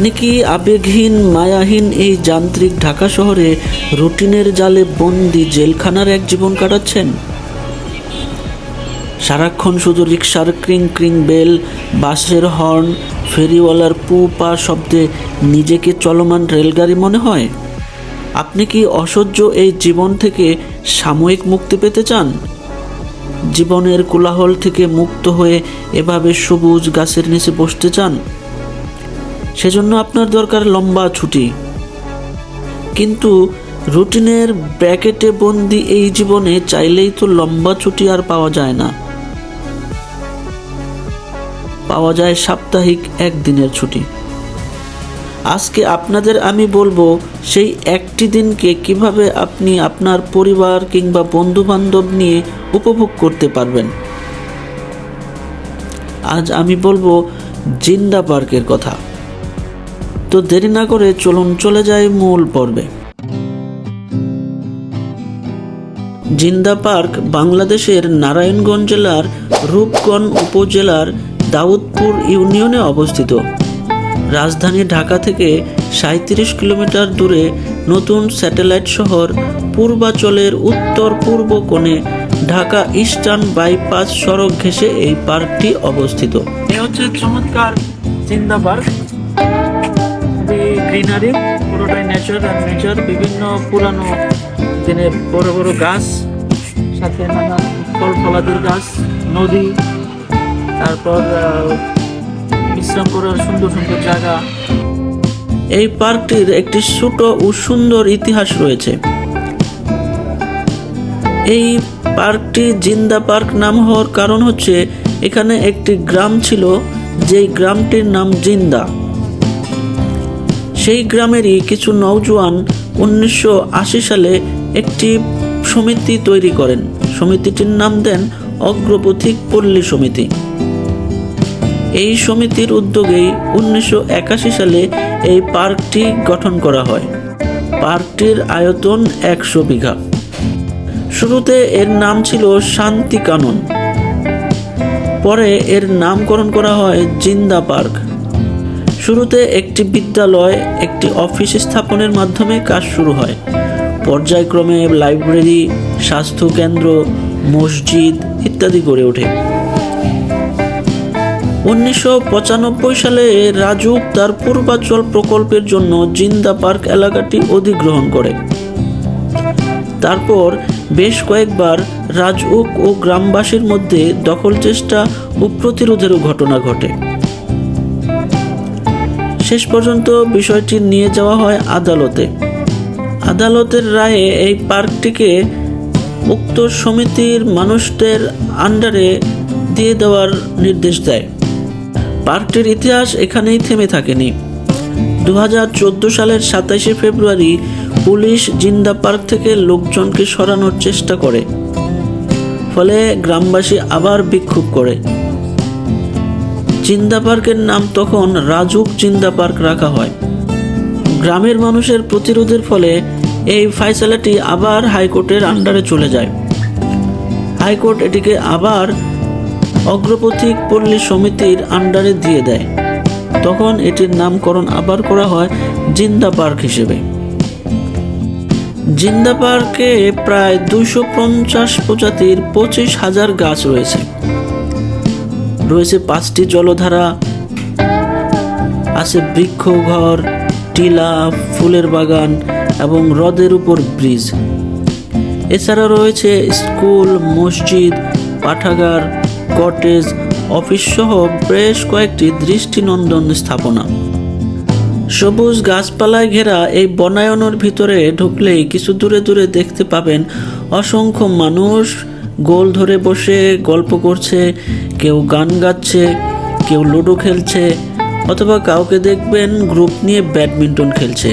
আপনি কি আবেগহীন মায়াহীন এই যান্ত্রিক ঢাকা শহরে রুটিনের জালে বন্দি জেলখানার এক জীবন কাটাচ্ছেন? সারাক্ষণ শুধু রিকশার ক্রিং ক্রিং বেল, বাসের হর্ন, ফেরিওয়ালার পু পা শব্দে নিজেকে চলমান রেলগাড়ি মনে হয়? আপনি কি অসহ্য এই জীবন থেকে সাময়িক মুক্তি পেতে চান? জীবনের কোলাহল থেকে মুক্ত হয়ে এভাবে সবুজ গাছের নিচে বসতে চান? সেজন্য আপনার দরকার লম্বা ছুটি। কিন্তু রুটিনের ব্র্যাকেটে বন্দি এই জীবনে চাইলেই তো লম্বা ছুটি আর পাওয়া যায় না। পাওয়া যায় সাপ্তাহিক একদিনের ছুটি। আজকে আপনাদের আমি বলবো সেই একটি দিনকে কিভাবে আপনি আপনার পরিবার কিংবা বন্ধু বান্ধব নিয়ে উপভোগ করতে পারবেন। আজ আমি বলবো জিন্দা পার্কের কথা। তো দেরি না করে চলুন চলে যাই মূল পর্বে। জিন্দা পার্ক বাংলাদেশের নারায়ণগঞ্জ জেলার রূপগঞ্জ উপজেলার দাউদপুর ইউনিয়নে অবস্থিত। রাজধানী ঢাকা থেকে ৩৭ কিলোমিটার দূরে নতুন স্যাটেলাইট শহর পূর্বাচলের উত্তর পূর্ব কোণে ঢাকা ইস্টার্ন বাইপাস সড়ক ঘেঁষে এই পার্কটি অবস্থিত। এই হচ্ছে চমৎকার জিন্দা পার্ক। গ্রিনারি, পুরোটাই নেচার আর নেচার। বিভিন্ন পুরানো দিনের বড় বড় গাছ, সাথে নানান ফল ফলাদির গাছ, নদী, তারপর বিশ্রাম করার সুন্দর সুন্দর জায়গা। এই পার্কটির একটি ছোট ও সুন্দর ইতিহাস রয়েছে। এই পার্কটি জিন্দা পার্ক নাম হওয়ার কারণ হচ্ছে এখানে একটি গ্রাম ছিল, যেই গ্রামটির নাম জিন্দা। সেই গ্রামেরই কিছু নওজোয়ান 1980 সালে একটি সমিতি তৈরি করেন। সমিতিটির নাম দেন অগ্রপথিক পল্লী সমিতি। এই সমিতির উদ্যোগেই 1981 সালে এই পার্কটি গঠন করা হয়। পার্কটির আয়তন 100 বিঘা। শুরুতে এর নাম ছিল শান্তি কানন, পরে এর নামকরণ করা হয় জিন্দা পার্ক। শুরুতে একটি বিদ্যালয়, একটি অফিস স্থাপনের মাধ্যমে কাজ শুরু হয়। পর্যায়ক্রমে লাইব্রেরি, স্বাস্থ্য কেন্দ্র, মসজিদ ইত্যাদি গড়ে ওঠে। 1995 সালে রাজউক তার পূর্বাচল প্রকল্পের জন্য জিন্দা পার্ক এলাকাটি অধিগ্রহণ করে। তারপর বেশ কয়েকবার রাজউক ও গ্রামবাসীর মধ্যে দখল চেষ্টা ও প্রতিরোধেরও ঘটনা ঘটে। শেষ পর্যন্ত বিষয়টি নিয়ে যাওয়া হয় আদালতে। আদালতের রায়ে এই পার্কটিকে উক্ত সমিতির মানুষদের আন্ডারে দিয়ে দেওয়ার নির্দেশ দেয়। পার্কটির ইতিহাস এখানেই থেমে থাকেনি। 2014 সালের 27 ফেব্রুয়ারি পুলিশ জিন্দা পার্ক থেকে লোকজনকে সরানোর চেষ্টা করে, ফলে গ্রামবাসী আবার বিক্ষোভ করে। জিন্দা পার্কের নাম তখন রাজউক জিন্দা পার্ক রাখা হয়। গ্রামের মানুষের প্রতিরোধের ফলে এই ফাইসালাটি আবার হাইকোর্টের আন্ডারে চলে যায়। হাইকোর্ট এটিকে আবার অগ্রপথিক পল্লী সমিতির আন্ডারে দিয়ে দেয়। তখন এটির নামকরণ আবার করা হয় জিন্দা পার্ক হিসেবে। জিন্দা পার্কে প্রায় 250 প্রজাতির 25,000 গাছ রয়েছে। রয়েছে 5টি জলধারা, আছে বৃক্ষঘর, টিলা, ফুলের বাগান এবং হ্রদের উপর ব্রিজ। এছাড়া রয়েছে স্কুল, মসজিদ, পাঠাগার, কটেজ, অফিস সহ বেশ কয়েকটি দৃষ্টিনন্দন স্থাপনা। সবুজ গাছপালায় ঘেরা এই বনায়নের ভিতরে ঢুকলেই কিছু দূরে দূরে দেখতে পাবেন অসংখ্য মানুষ গোল ধরে বসে গল্প করছে, কেউ গান গাচ্ছে, কেউ লুডো খেলছে, অথবা কাউকে দেখবেন গ্রুপ নিয়ে ব্যাডমিন্টন খেলছে।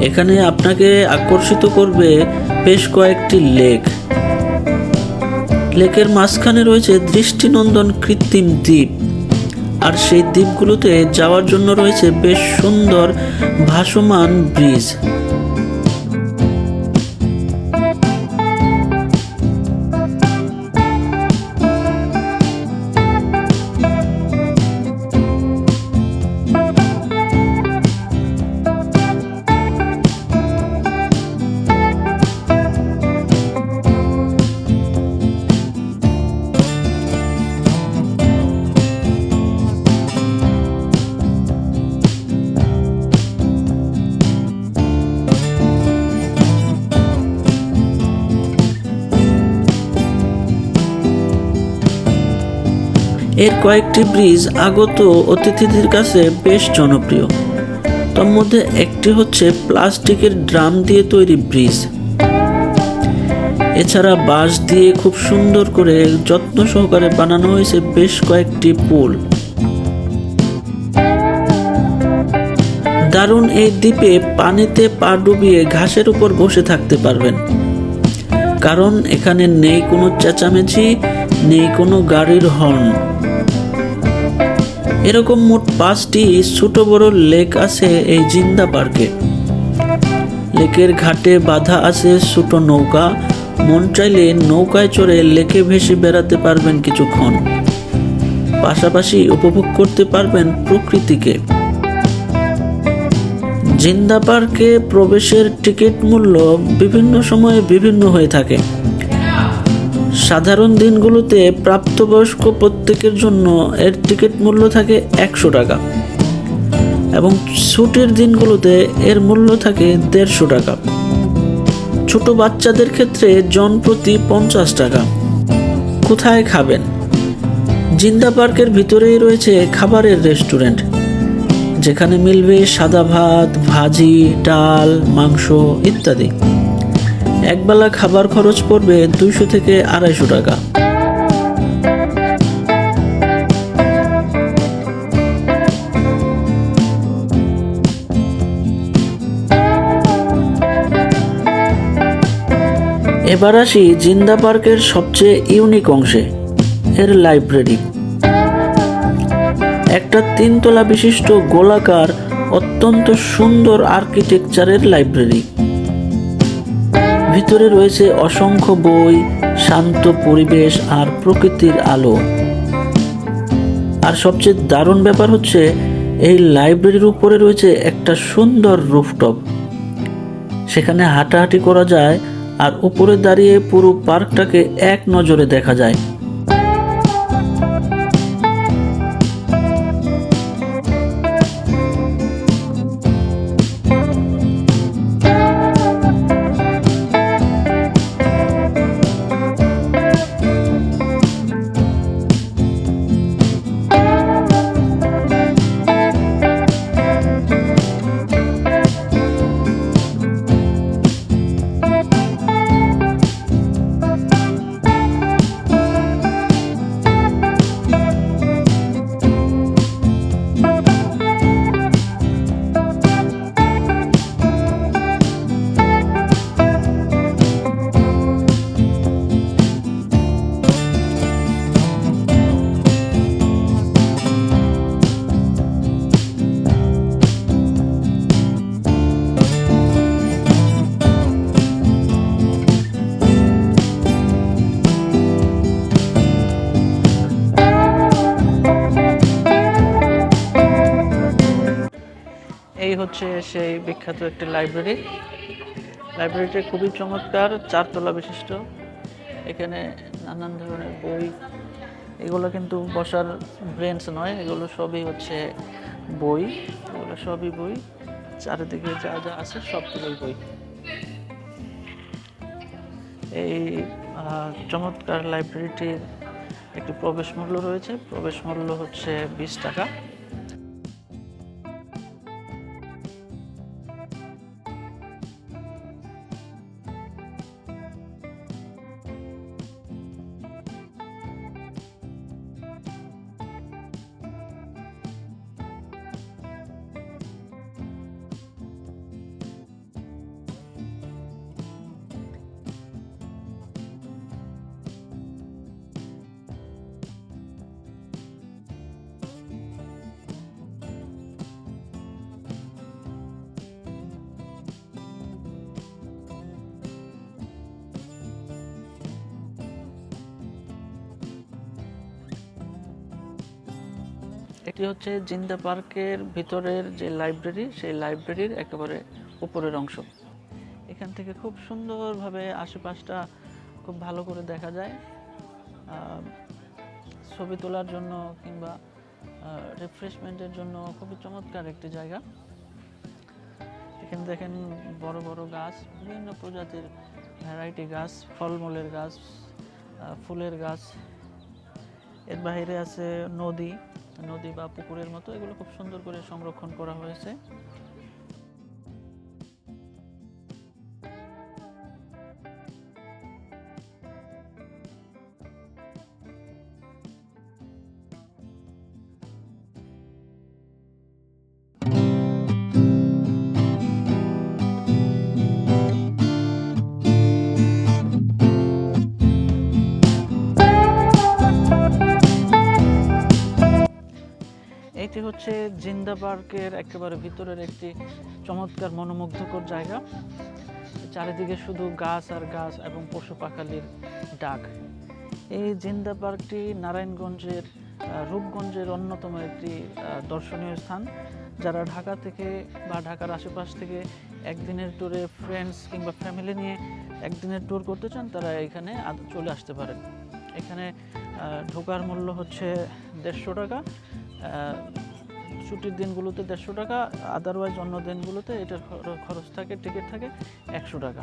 এখানে আপনাকে আকর্ষিত করবে বেশ কয়েকটি লেক। লেকের মাঝখানে রয়েছে দৃষ্টিনন্দন কৃত্রিম দ্বীপ, আর সেই দ্বীপগুলোতে যাওয়ার জন্য রয়েছে বেশ সুন্দর ভাসমান ব্রিজ। এর কয়েকটি ব্রিজ আগত অতিথিদের কাছে বেশ জনপ্রিয়। তার মধ্যে একটি হচ্ছে প্লাস্টিকের ড্রাম দিয়ে তৈরি ব্রিজ। এছাড়া বাঁশ দিয়ে খুব সুন্দর করে যত্ন সহকারে বানানো হয়েছে বেশ কয়েকটি পুল। দারুণ এই দ্বীপে পানিতে পা ডুবিয়ে ঘাসের উপর বসে থাকতে পারবেন, কারণ এখানে নেই কোনো চেঁচামেচি, নেই কোনো গাড়ির হর্ন। এরকম মোট 5টি ছোট বড় লেক আছে এই জিন্দা পার্কে। লেকের ঘাটে বাঁধা আছে ছোট নৌকা। মন চাইলে নৌকায় চড়ে লেকে ভেসে বেড়াতে পারবেন কিছুক্ষণ, পাশাপাশি উপভোগ করতে পারবেন প্রকৃতিকে। জিন্দা পার্কে প্রবেশের টিকিট মূল্য বিভিন্ন সময়ে বিভিন্ন হয়ে থাকে। সাধারণ দিনগুলোতে প্রাপ্তবয়স্ক প্রত্যেকের জন্য এর টিকিট মূল্য থাকে 100 টাকা এবং ছুটির দিনগুলোতে এর মূল্য থাকে 150 টাকা। ছোট বাচ্চাদের ক্ষেত্রে জন প্রতি 50 টাকা। কোথায় খাবেন? জিন্দা পার্কের ভিতরেই রয়েছে খাবারের রেস্টুরেন্ট, যেখানে মিলবে সাদা ভাত, ভাজি, ডাল, মাংস ইত্যাদি। একবেলা খাবার খরচ পড়বে 200 থেকে 250 টাকা। এবার আসি জিন্দা পার্কের সবচেয়ে ইউনিক অংশে, এর লাইব্রেরি। একটা 3 তলা বিশিষ্ট গোলাকার অত্যন্ত সুন্দর আর্কিটেকচারের লাইব্রেরি। ভিতরে রয়েছে অসংখ্য বই, শান্ত পরিবেশ আর প্রকৃতির আলো। আর সবচেয়ে দারুণ ব্যাপার হচ্ছে এই লাইব্রেরির উপরে রয়েছে একটা সুন্দর রুফটপ। সেখানে হাঁটাহাঁটি করা যায় আর উপরে দাঁড়িয়ে পুরো পার্কটাকে এক নজরে দেখা যায়। এই হচ্ছে সেই বিখ্যাত একটি লাইব্রেরি। লাইব্রেরিটি খুবই চমৎকার, 4 তলা বিশিষ্ট। এখানে নানান ধরনের বই, এগুলো কিন্তু বসার ব্রেঞ্চ নয়, এগুলো সবই হচ্ছে বই। এগুলো সবই বই, চারিদিকে যা যা আছে সবগুলোই বই। এই চমৎকার লাইব্রেরিটির একটি প্রবেশ মূল্য রয়েছে। প্রবেশ মূল্য হচ্ছে 20 টাকা। এটি হচ্ছে জিন্দা পার্কের ভিতরের যে লাইব্রেরি, সেই লাইব্রেরির একেবারে উপরের অংশ। এখান থেকে খুব সুন্দরভাবে আশেপাশটা খুব ভালো করে দেখা যায়। ছবি তোলার জন্য কিংবা রিফ্রেশমেন্টের জন্য খুবই চমৎকার একটি জায়গা। এখানে দেখেন বড় বড় গাছ, বিভিন্ন প্রজাতির ভ্যারাইটি গাছ, ফলমূলের গাছ, ফুলের গাছ এর বাইরে আছে নদী বা পুকুরের মতো, এগুলো খুব সুন্দর করে সংরক্ষণ করা হয়েছে। এটি হচ্ছে জিন্দা পার্কের একেবারে ভিতরের একটি চমৎকার মনোমুগ্ধকর জায়গা। চারিদিকে শুধু গাছ আর গাছ এবং পশু পাখালির ডাক। এই জিন্দা পার্কটি নারায়ণগঞ্জের রূপগঞ্জের অন্যতম একটি দর্শনীয় স্থান। যারা ঢাকা থেকে বা ঢাকার আশেপাশ থেকে একদিনের ট্যুরে ফ্রেন্ডস কিংবা ফ্যামিলি নিয়ে একদিনের ট্যুর করতে চান, তারা এখানে চলে আসতে পারেন। এখানে ঢোকার মূল্য হচ্ছে 150 টাকা। ছুটির দিনগুলোতে 150 টাকা, আদারওয়াইজ অন্য দিনগুলোতে এটার খরচ থাকে, টিকিট থাকে 100 টাকা।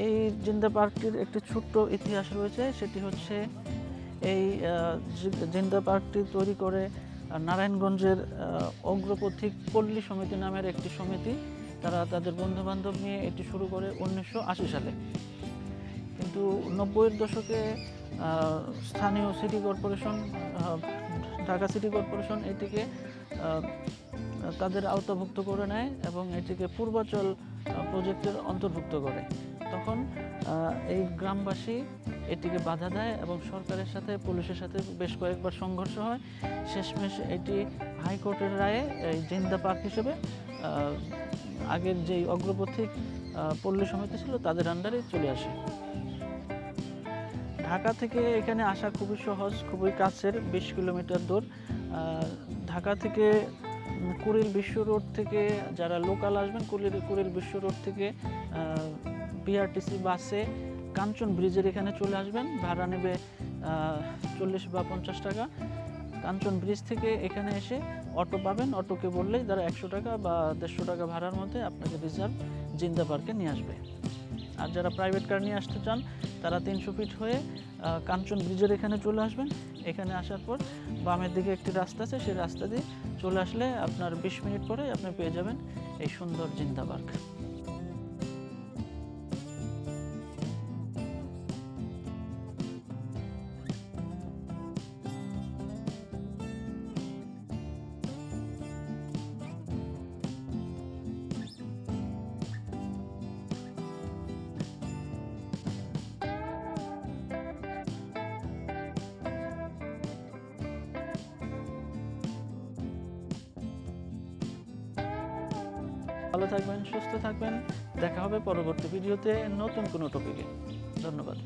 এই জিন্দা পার্কটির একটি ছোট্ট ইতিহাস রয়েছে। সেটি হচ্ছে এই জিন্দা পার্কটি তৈরি করে নারায়ণগঞ্জের অগ্রপথিক পল্লী সমিতি নামের একটি সমিতি। তারা তাদের বন্ধুবান্ধব নিয়ে এটি শুরু করে 1980 সালে। কিন্তু 90-এর দশকে স্থানীয় city corporation, Dhaka city corporation এটিকে তাদের আওতাভুক্ত করে নেয় এবং এটিকে পূর্বাচল প্রজেক্টের অন্তর্ভুক্ত করে। তখন এই গ্রামবাসী এটিকে বাধা দেয় এবং সরকারের সাথে, পুলিশের সাথে বেশ কয়েকবার সংঘর্ষ হয়। শেষমেশ এটি হাইকোর্টের রায়ে এই জিন্দা পার্ক হিসেবে আগের যেই অগ্রপথিক পল্লী সমিতি ছিল তাদের আন্ডারে চলে আসে। ঢাকা থেকে এখানে আসা খুবই সহজ, খুবই কাছের, 20 কিলোমিটার দূর। ঢাকা থেকে কুড়িল বিশ্ব রোড থেকে যারা লোকাল আসবেন, কুড়িল বিশ্ব রোড থেকে বিআরটিসি বাসে কাঞ্চন ব্রিজের এখানে চলে আসবেন। ভাড়া নেবে 40 বা 50 টাকা। কাঞ্চন ব্রিজ থেকে এখানে এসে অটো পাবেন, অটোকে বললেই তারা 100 টাকা বা 150 টাকা ভাড়ার মধ্যে আপনাকে রিজার্ভ জিন্দা পার্কে নিয়ে আসবে। আর যারা প্রাইভেট কার নিয়ে আসতে চান তারা 300 ফিট হয়ে কাঞ্চন ব্রিজের এখানে চলে আসবেন। এখানে আসার পর বামের দিকে একটি রাস্তা আছে, সেই রাস্তা দিয়ে চলে আসলে আপনার 20 মিনিট পরে আপনি পেয়ে যাবেন এই সুন্দর জিন্দা পার্ক। ভালো থাকবেন, সুস্থ থাকবেন। দেখা হবে পরবর্তী ভিডিওতে নতুন কোনো টপিকে। ধন্যবাদ।